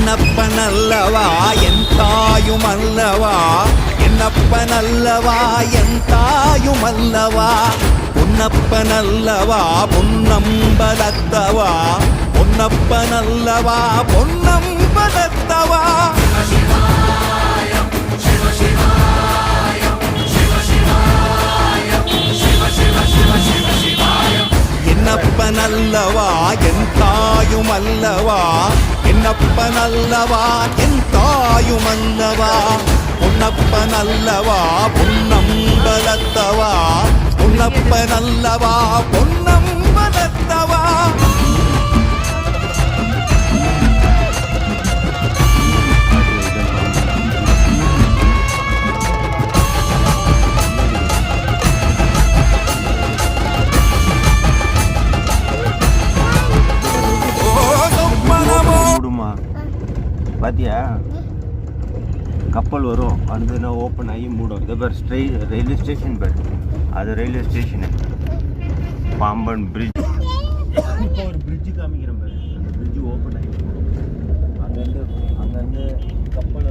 என்னப்பனல்லவா என் தாயுமல்லவா, என்னப்பனல்லவா என் தாயுமல்லவா, பொன்னப்பனல்லவா பொன்னம்பலத்தவா, பொன்னப்பனல்லவா பொன்னம்பலத்தவா. என்னப்பனல்லவா என் தாயுமல்லவா, என்னப்பனல்லவா என் தாயுமல்லவா, பொன்னப்பனல்லவா பொன்னம்பலத்தவா, பொன்னப்பனல்லவா பொன்னம்பலத்தவா. பாத்தியா கப்பல் வரும் வந்து ஓப்பன் ஆகி மூடும். இதை பேர் ரயில்வே ஸ்டேஷன் பேர், அது ரயில்வே ஸ்டேஷனு பாம்பன் பிரிட்ஜ். இப்போ ஒரு பிரிட்ஜு காமிக்கிறேன் பேர், அந்த பிரிட்ஜு ஓப்பன் ஆகி அங்கேருந்து கப்பல்